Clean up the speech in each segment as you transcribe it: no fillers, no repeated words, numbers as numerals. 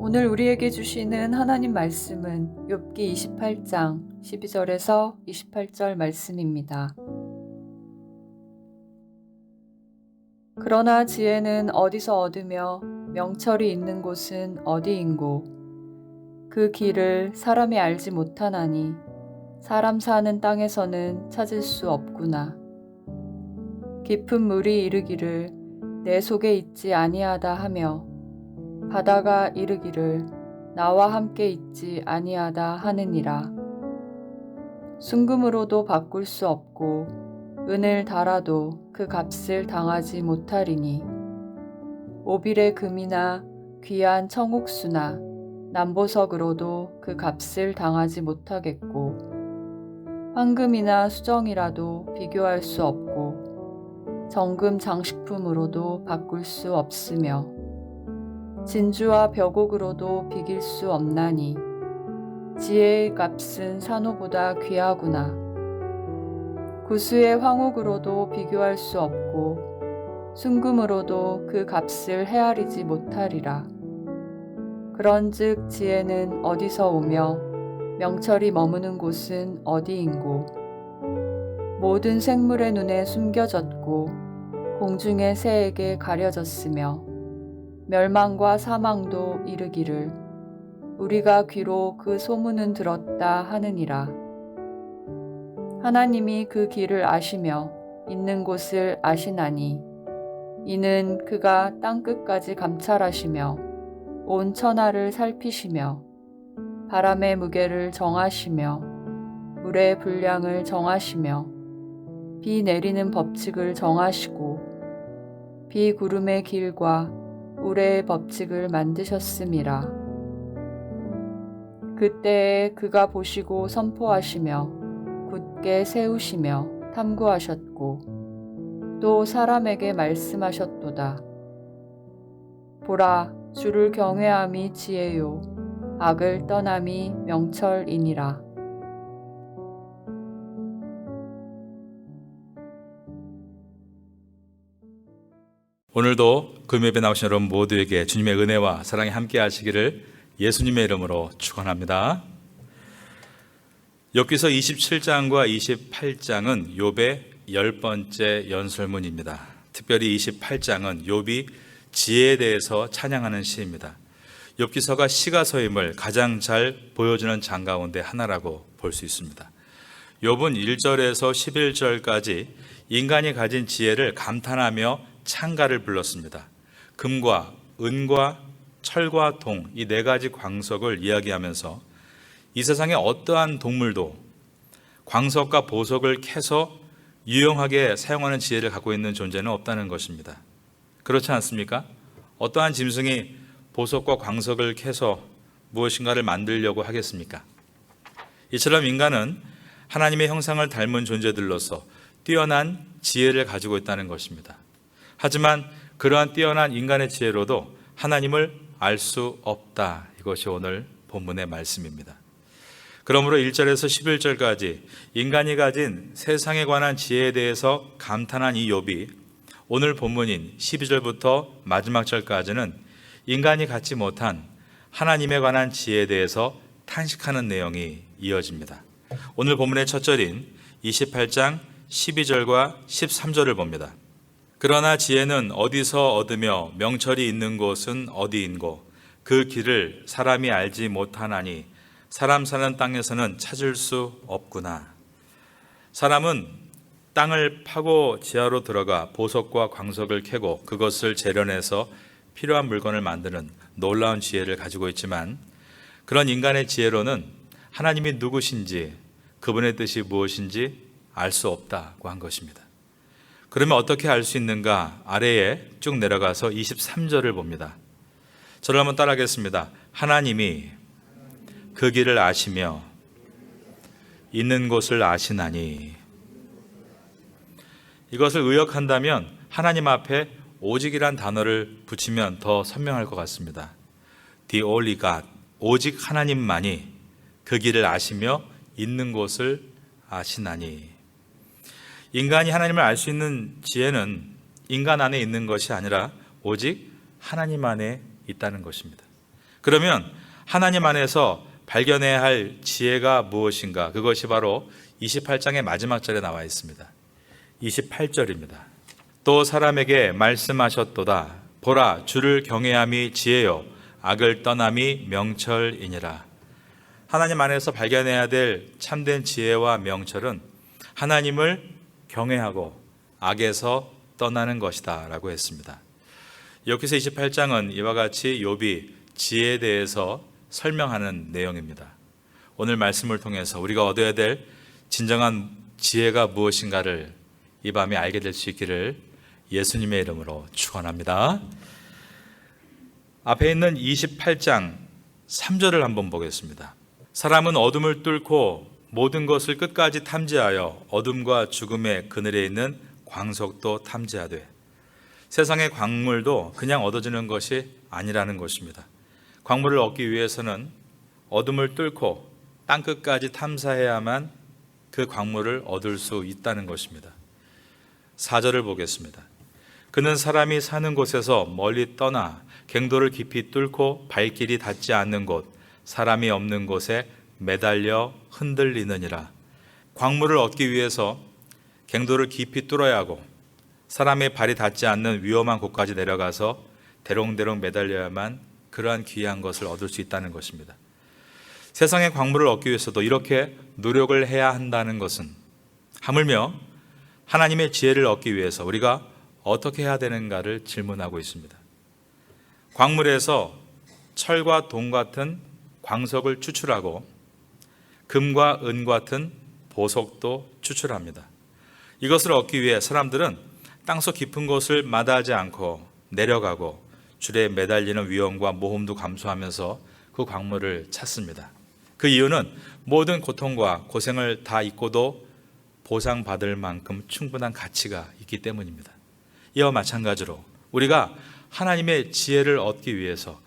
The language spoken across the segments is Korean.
오늘 우리에게 주시는 하나님 말씀은 욥기 28장 12절에서 28절 말씀입니다. 그러나 지혜는 어디서 얻으며 명철이 있는 곳은 어디인고 그 길을 사람이 알지 못하나니 사람 사는 땅에서는 찾을 수 없구나. 깊은 물이 이르기를 내 속에 있지 아니하다 하며 바다가 이르기를 나와 함께 있지 아니하다 하느니라. 순금으로도 바꿀 수 없고 은을 달아도 그 값을 당하지 못하리니 오빌의 금이나 귀한 청옥수나 남보석으로도 그 값을 당하지 못하겠고 황금이나 수정이라도 비교할 수 없고 정금 장식품으로도 바꿀 수 없으며 진주와 벽옥으로도 비길 수 없나니 지혜의 값은 산호보다 귀하구나. 구수의 황옥으로도 비교할 수 없고 순금으로도 그 값을 헤아리지 못하리라. 그런즉 지혜는 어디서 오며 명철이 머무는 곳은 어디인고 모든 생물의 눈에 숨겨졌고 공중의 새에게 가려졌으며 멸망과 사망도 이르기를 우리가 귀로 그 소문은 들었다 하느니라. 하나님이 그 길을 아시며 있는 곳을 아시나니 이는 그가 땅끝까지 감찰하시며 온 천하를 살피시며 바람의 무게를 정하시며 물의 분량을 정하시며 비 내리는 법칙을 정하시고 비구름의 길과 우레의 법칙을 만드셨음이라. 그때에 그가 보시고 선포하시며 굳게 세우시며 탐구하셨고 또 사람에게 말씀하셨도다. 보라, 주를 경외함이 지혜요 악을 떠남이 명철이니라. 오늘도 금요일에 나오신 여러분 모두에게 주님의 은혜와 사랑이 함께 하시기를 예수님의 이름으로 축원합니다. 욥기서 27장과 28장은 욥의 10번째 연설문입니다. 특별히 28장은 욥이 지혜에 대해서 찬양하는 시입니다. 욥기서가 시가서임을 가장 잘 보여주는 장 가운데 하나라고 볼 수 있습니다. 욥은 1절에서 11절까지 인간이 가진 지혜를 감탄하며 창가를 불렀습니다. 금과 은과 철과 동, 이 네 가지 광석을 이야기하면서 이 세상의 어떠한 동물도 광석과 보석을 캐서 유용하게 사용하는 지혜를 갖고 있는 존재는 없다는 것입니다. 그렇지 않습니까? 어떠한 짐승이 보석과 광석을 캐서 무엇인가를 만들려고 하겠습니까? 이처럼 인간은 하나님의 형상을 닮은 존재들로서 뛰어난 지혜를 가지고 있다는 것입니다. 하지만 그러한 뛰어난 인간의 지혜로도 하나님을 알 수 없다. 이것이 오늘 본문의 말씀입니다. 그러므로 1절에서 11절까지 인간이 가진 세상에 관한 지혜에 대해서 감탄한 이 욥이 오늘 본문인 12절부터 마지막 절까지는 인간이 갖지 못한 하나님에 관한 지혜에 대해서 탄식하는 내용이 이어집니다. 오늘 본문의 첫 절인 28장 12절과 13절을 봅니다. 그러나 지혜는 어디서 얻으며 명철이 있는 곳은 어디인고 그 길을 사람이 알지 못하나니 사람 사는 땅에서는 찾을 수 없구나. 사람은 땅을 파고 지하로 들어가 보석과 광석을 캐고 그것을 재련해서 필요한 물건을 만드는 놀라운 지혜를 가지고 있지만 그런 인간의 지혜로는 하나님이 누구신지 그분의 뜻이 무엇인지 알 수 없다고 한 것입니다. 그러면 어떻게 알 수 있는가? 아래에 쭉 내려가서 23절을 봅니다. 저를 한번 따라하겠습니다. 하나님이 그 길을 아시며 있는 곳을 아시나니. 이것을 의역한다면 하나님 앞에 오직이란 단어를 붙이면 더 선명할 것 같습니다. The only God, 오직 하나님만이 그 길을 아시며 있는 곳을 아시나니. 인간이 하나님을 알 수 있는 지혜는 인간 안에 있는 것이 아니라 오직 하나님 안에 있다는 것입니다. 그러면 하나님 안에서 발견해야 할 지혜가 무엇인가? 그것이 바로 28장의 마지막 절에 나와 있습니다. 28절입니다. 또 사람에게 말씀하셨도다. 보라, 주를 경외함이 지혜요, 악을 떠남이 명철이니라. 하나님 안에서 발견해야 될 참된 지혜와 명철은 하나님을 경외하고 악에서 떠나는 것이다 라고 했습니다. 여기서 28장은 이와 같이 욥이 지혜에 대해서 설명하는 내용입니다. 오늘 말씀을 통해서 우리가 얻어야 될 진정한 지혜가 무엇인가를 이 밤에 알게 될 수 있기를 예수님의 이름으로 축원합니다. 앞에 있는 28장 3절을 한번 보겠습니다. 사람은 어둠을 뚫고 모든 것을 끝까지 탐지하여 어둠과 죽음의 그늘에 있는 광석도 탐지하되. 세상의 광물도 그냥 얻어지는 것이 아니라는 것입니다. 광물을 얻기 위해서는 어둠을 뚫고 땅끝까지 탐사해야만 그 광물을 얻을 수 있다는 것입니다. 4절을 보겠습니다. 그는 사람이 사는 곳에서 멀리 떠나 갱도를 깊이 뚫고 발길이 닿지 않는 곳, 사람이 없는 곳에 매달려 흔들리느니라. 광물을 얻기 위해서 갱도를 깊이 뚫어야 하고 사람의 발이 닿지 않는 위험한 곳까지 내려가서 대롱대롱 매달려야만 그러한 귀한 것을 얻을 수 있다는 것입니다. 세상의 광물을 얻기 위해서도 이렇게 노력을 해야 한다는 것은 하물며 하나님의 지혜를 얻기 위해서 우리가 어떻게 해야 되는가를 질문하고 있습니다. 광물에서 철과 동 같은 광석을 추출하고 금과 은 같은 보석도 추출합니다. 이것을 얻기 위해 사람들은 땅속 깊은 곳을 마다하지 않고 내려가고 줄에 매달리는 위험과 모험도 감수하면서 그 광물을 찾습니다. 그 이유는 모든 고통과 고생을 다 잊고도 보상받을 만큼 충분한 가치가 있기 때문입니다. 이와 마찬가지로 우리가 하나님의 지혜를 얻기 위해서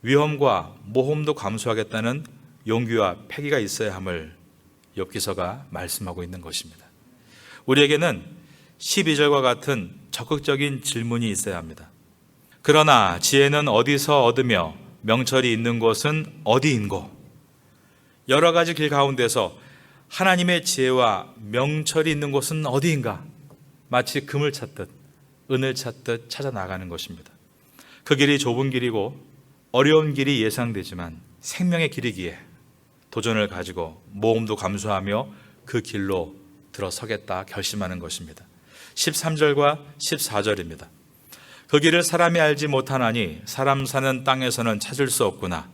위험과 모험도 감수하겠다는 용기와 패기가 있어야 함을 욥기서가 말씀하고 있는 것입니다. 우리에게는 12절과 같은 적극적인 질문이 있어야 합니다. 그러나 지혜는 어디서 얻으며 명철이 있는 곳은 어디인고? 여러 가지 길 가운데서 하나님의 지혜와 명철이 있는 곳은 어디인가? 마치 금을 찾듯 은을 찾듯 찾아 나가는 것입니다. 그 길이 좁은 길이고 어려운 길이 예상되지만 생명의 길이기에 도전을 가지고 모험도 감수하며 그 길로 들어서겠다 결심하는 것입니다. 13절과 14절입니다. 그 길을 사람이 알지 못하나니 사람 사는 땅에서는 찾을 수 없구나.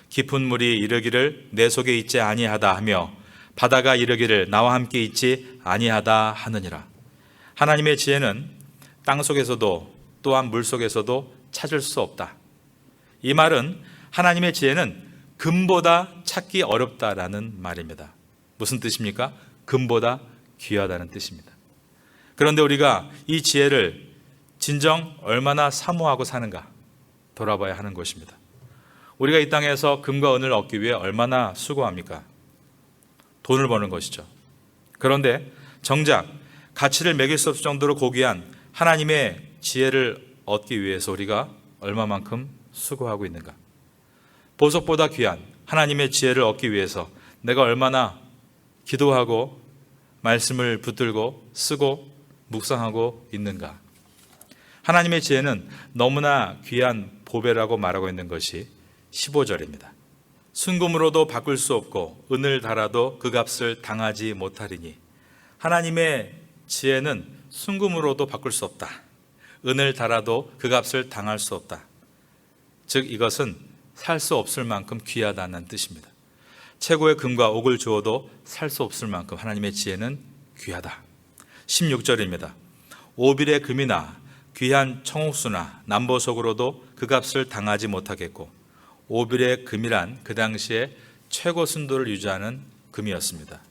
깊은 물이 이르기를 내 속에 있지 아니하다 하며 바다가 이르기를 나와 함께 있지 아니하다 하느니라. 하나님의 지혜는 땅속에서도 또한 물속에서도 찾을 수 없다. 이 말은 하나님의 지혜는 금보다 찾기 어렵다라는 말입니다. 무슨 뜻입니까? 금보다 귀하다는 뜻입니다. 그런데 우리가 이 지혜를 진정 얼마나 사모하고 사는가 돌아봐야 하는 것입니다. 우리가 이 땅에서 금과 은을 얻기 위해 얼마나 수고합니까? 돈을 버는 것이죠. 그런데 정작 가치를 매길 수 없을 정도로 고귀한 하나님의 지혜를 얻기 위해서 우리가 얼마만큼 수고하고 있는가? 보석보다 귀한 하나님의 지혜를 얻기 위해서 내가 얼마나 기도하고 말씀을 붙들고 쓰고 묵상하고 있는가? 하나님의 지혜는 너무나 귀한 보배라고 말하고 있는 것이 15절입니다. 순금으로도 바꿀 수 없고 은을 달아도 그 값을 당하지 못하리니. 하나님의 지혜는 순금으로도 바꿀 수 없다. 은을 달아도 그 값을 당할 수 없다. 즉 이것은 살 수 없을 만큼 귀하다는 뜻입니다. 최고의 금과 옥을 주어도 살 수 없을 만큼 하나님의 지혜는 귀하다. 16절입니다. 오빌의 금이나 귀한 청옥수나 남보석으로도 그 값을 당하지 못하겠고, 오빌의 금이란 그 당시에 최고 순도를 유지하는 금이었습니다.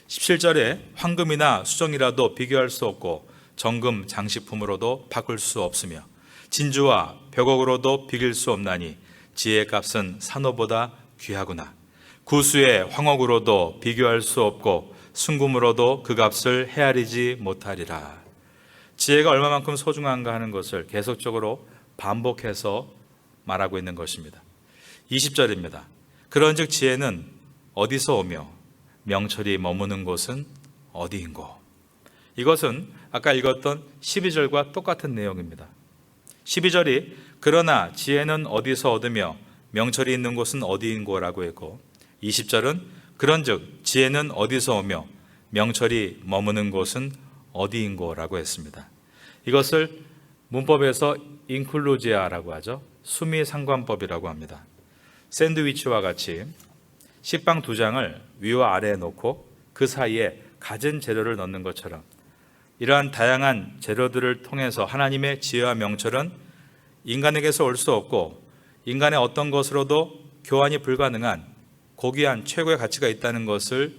17절에 황금이나 수정이라도 비교할 수 없고 정금 장식품으로도 바꿀 수 없으며 진주와 벽옥으로도 비길 수 없나니 지혜의 값은 산호보다 귀하구나. 구수의 황옥으로도 비교할 수 없고 순금으로도 그 값을 헤아리지 못하리라. 지혜가 얼마만큼 소중한가 하는 것을 계속적으로 반복해서 말하고 있는 것입니다. 20절입니다. 그런즉 지혜는 어디서 오며 명철이 머무는 곳은 어디인고. 이것은 아까 읽었던 12절과 똑같은 내용입니다. 12절이 그러나 지혜는 어디서 얻으며 명철이 있는 곳은 어디인고라고 했고, 20절은 그런즉 지혜는 어디서 오며 명철이 머무는 곳은 어디인고라고 했습니다. 이것을 문법에서 인클루지아라고 하죠. 수미상관법이라고 합니다. 샌드위치와 같이 식빵 두 장을 위와 아래에 놓고 그 사이에 갖은 재료를 넣는 것처럼 이러한 다양한 재료들을 통해서 하나님의 지혜와 명철은 인간에게서 올 수 없고 인간의 어떤 것으로도 교환이 불가능한 고귀한 최고의 가치가 있다는 것을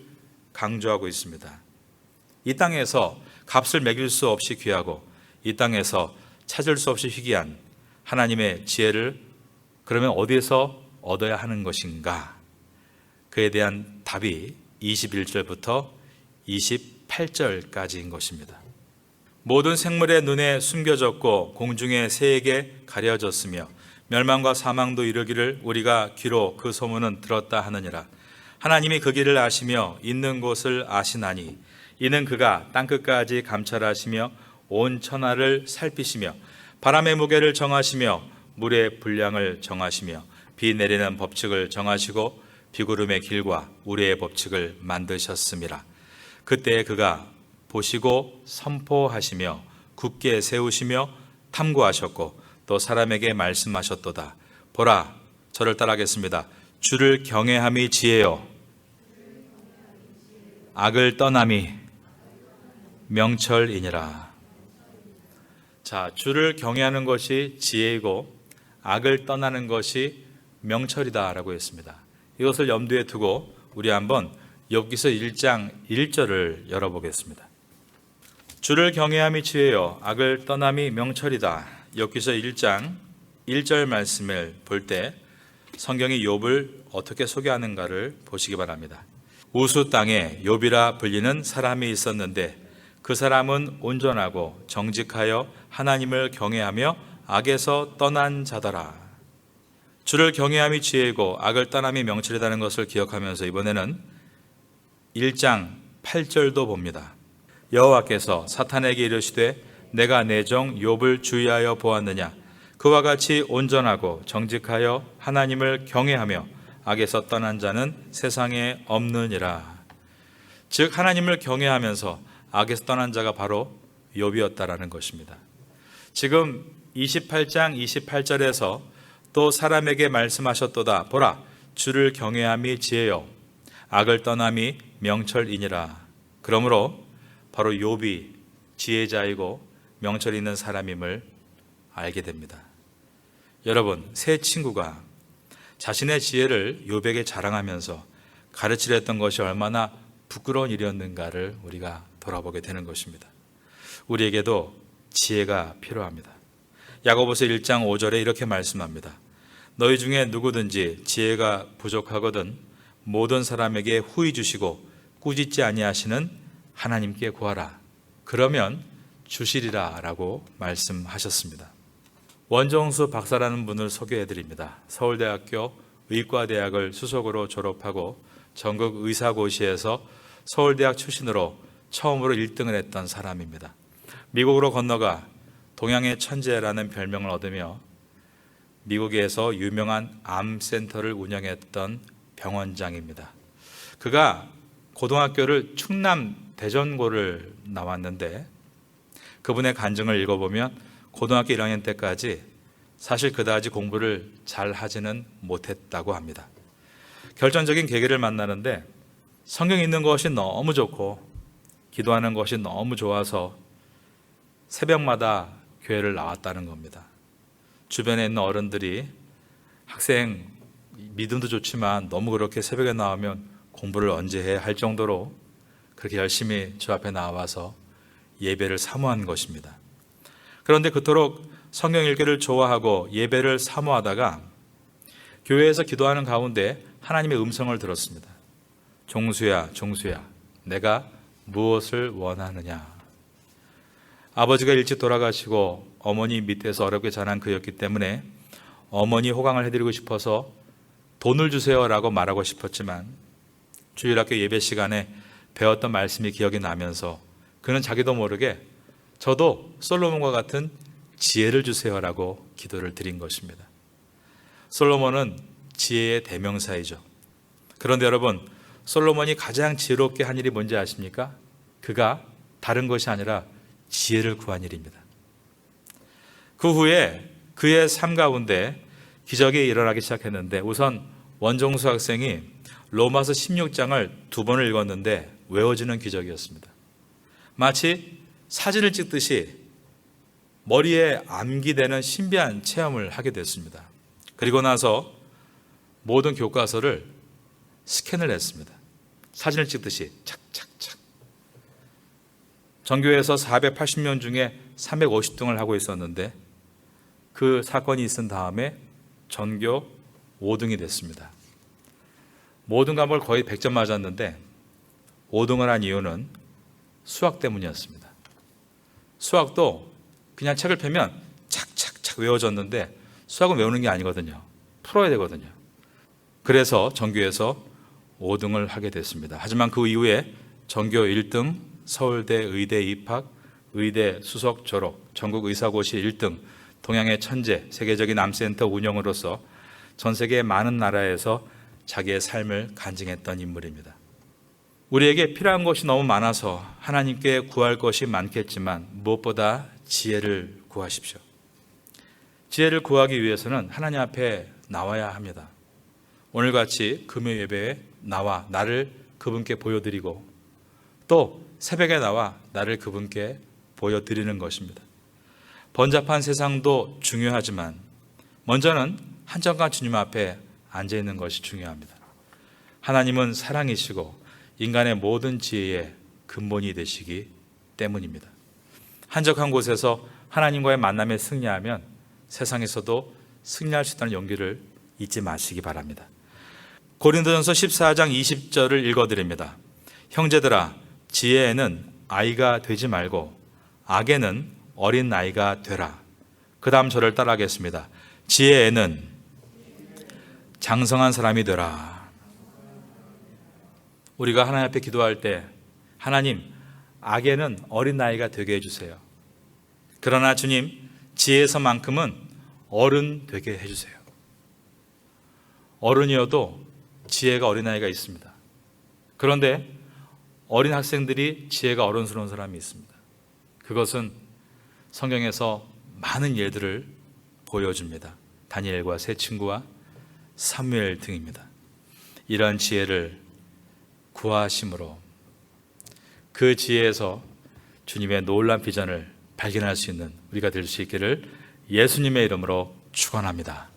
강조하고 있습니다. 이 땅에서 값을 매길 수 없이 귀하고 이 땅에서 찾을 수 없이 희귀한 하나님의 지혜를 그러면 어디에서 얻어야 하는 것인가? 그에 대한 답이 21절부터 28절까지인 것입니다. 모든 생물의 눈에 숨겨졌고 공중의 새에게 가려졌으며 멸망과 사망도 이르기를 우리가 귀로 그 소문은 들었다 하느니라. 하나님이 그 길을 아시며 있는 곳을 아시나니 이는 그가 땅끝까지 감찰하시며 온 천하를 살피시며 바람의 무게를 정하시며 물의 분량을 정하시며 비 내리는 법칙을 정하시고 비구름의 길과 우레의 법칙을 만드셨음이라. 그때 그가 보시고 선포하시며 굳게 세우시며 탐구하셨고 또 사람에게 말씀하셨도다. 보라, 저를 따라하겠습니다. 주를 경외함이 지혜요 악을 떠남이 명철이니라. 자, 주를 경외하는 것이 지혜이고 악을 떠나는 것이 명철이다라고 했습니다. 이것을 염두에 두고 우리 한번 욥기서 1장 1절을 열어보겠습니다. 주를 경외함이 지혜요 악을 떠남이 명철이다. 욥기서 1장 1절 말씀을 볼 때 성경이 욥을 어떻게 소개하는가를 보시기 바랍니다. 우수 땅에 욥이라 불리는 사람이 있었는데 그 사람은 온전하고 정직하여 하나님을 경외하며 악에서 떠난 자더라. 주를 경외함이 지혜이고 악을 떠남이 명철이라는 것을 기억하면서 이번에는 1장 8절도 봅니다. 여호와께서 사탄에게 이르시되 내가 내 종 욥을 주의하여 보았느냐. 그와 같이 온전하고 정직하여 하나님을 경외하며 악에서 떠난 자는 세상에 없느니라. 즉 하나님을 경외하면서 악에서 떠난 자가 바로 욥이었다라는 것입니다. 지금 28장 28절에서 또 사람에게 말씀하셨도다. 보라, 주를 경외함이 지혜요 악을 떠남이 명철이니라. 그러므로 바로 욥이 지혜자이고 명철 있는 사람임을 알게 됩니다. 여러분, 새 친구가 자신의 지혜를 욥에게 자랑하면서 가르치려 했던 것이 얼마나 부끄러운 일이었는가를 우리가 돌아보게 되는 것입니다. 우리에게도 지혜가 필요합니다. 야고보서 1장 5절에 이렇게 말씀합니다. 너희 중에 누구든지 지혜가 부족하거든 모든 사람에게 후히 주시고 꾸짖지 아니하시는 하나님께 구하라. 그러면 주시리라 라고 말씀하셨습니다. 원정수 박사라는 분을 소개해드립니다. 서울대학교 의과대학을 수석으로 졸업하고 전국 의사고시에서 서울대학 출신으로 처음으로 1등을 했던 사람입니다. 미국으로 건너가 동양의 천재라는 별명을 얻으며 미국에서 유명한 암센터를 운영했던 병원장입니다. 그가 고등학교를 충남 대전고를 나왔는데 그분의 간증을 읽어보면 고등학교 1학년 때까지 사실 그다지 공부를 잘 하지는 못했다고 합니다. 결정적인 계기를 만나는데 성경 읽는 것이 너무 좋고 기도하는 것이 너무 좋아서 새벽마다 교회를 나왔다는 겁니다. 주변에 있는 어른들이 학생 믿음도 좋지만 너무 그렇게 새벽에 나오면 공부를 언제 해 할 정도로 그렇게 열심히 주 앞에 나와서 예배를 사모한 것입니다. 그런데 그토록 성경 읽기를 좋아하고 예배를 사모하다가 교회에서 기도하는 가운데 하나님의 음성을 들었습니다. 종수야, 종수야, 내가 무엇을 원하느냐. 아버지가 일찍 돌아가시고 어머니 밑에서 어렵게 자란 그였기 때문에 어머니 호강을 해드리고 싶어서 돈을 주세요라고 말하고 싶었지만 주일학교 예배 시간에 배웠던 말씀이 기억이 나면서 그는 자기도 모르게 저도 솔로몬과 같은 지혜를 주세요라고 기도를 드린 것입니다. 솔로몬은 지혜의 대명사이죠. 그런데 여러분, 솔로몬이 가장 지혜롭게 한 일이 뭔지 아십니까? 그가 다른 것이 아니라 지혜를 구한 일입니다. 그 후에 그의 삶 가운데 기적이 일어나기 시작했는데, 우선 원종수 학생이 로마서 16장을 2번을 읽었는데 외워지는 기적이었습니다. 마치 사진을 찍듯이 머리에 암기되는 신비한 체험을 하게 됐습니다. 그리고 나서 모든 교과서를 스캔을 했습니다. 사진을 찍듯이 착착착. 전교에서 480명 중에 350등을 하고 있었는데 그 사건이 있은 다음에 전교 5등이 됐습니다. 모든 과목을 거의 100점 맞았는데 5등을 한 이유는 수학 때문이었습니다. 수학도 그냥 책을 펴면 착착착 외워졌는데 수학은 외우는 게 아니거든요. 풀어야 되거든요. 그래서 전교에서 5등을 하게 됐습니다. 하지만 그 이후에 전교 1등, 서울대 의대 입학, 의대 수석 졸업, 전국 의사고시 1등, 동양의 천재, 세계적인 암센터 운영으로서 전 세계 많은 나라에서 자기의 삶을 간증했던 인물입니다. 우리에게 필요한 것이 너무 많아서 하나님께 구할 것이 많겠지만 무엇보다 지혜를 구하십시오. 지혜를 구하기 위해서는 하나님 앞에 나와야 합니다. 오늘같이 금요 예배에 나와 나를 그분께 보여드리고 또 새벽에 나와 나를 그분께 보여드리는 것입니다. 번잡한 세상도 중요하지만 먼저는 한정간 주님 앞에 앉아있는 것이 중요합니다. 하나님은 사랑이시고 인간의 모든 지혜의 근본이 되시기 때문입니다. 한적한 곳에서 하나님과의 만남에 승리하면 세상에서도 승리할 수 있다는 용기를 잊지 마시기 바랍니다. 고린도전서 14장 20절을 읽어드립니다. 형제들아, 지혜에는 아이가 되지 말고 악에는 어린 나이가 되라. 그 다음 절을 따라하겠습니다. 지혜에는 장성한 사람이 되라. 우리가 하나님 앞에 기도할 때 하나님, 악에는 어린 나이가 되게 해주세요. 그러나 주님, 지혜에서만큼은 어른 되게 해주세요. 어른이어도 지혜가 어린아이가 있습니다. 그런데 어린 학생들이 지혜가 어른스러운 사람이 있습니다. 그것은 성경에서 많은 예들을 보여줍니다. 다니엘과 세 친구와 사무엘 등입니다. 이러한 지혜를 구하심으로 그 지혜에서 주님의 놀라운 비전을 발견할 수 있는 우리가 될 수 있기를 예수님의 이름으로 축원합니다.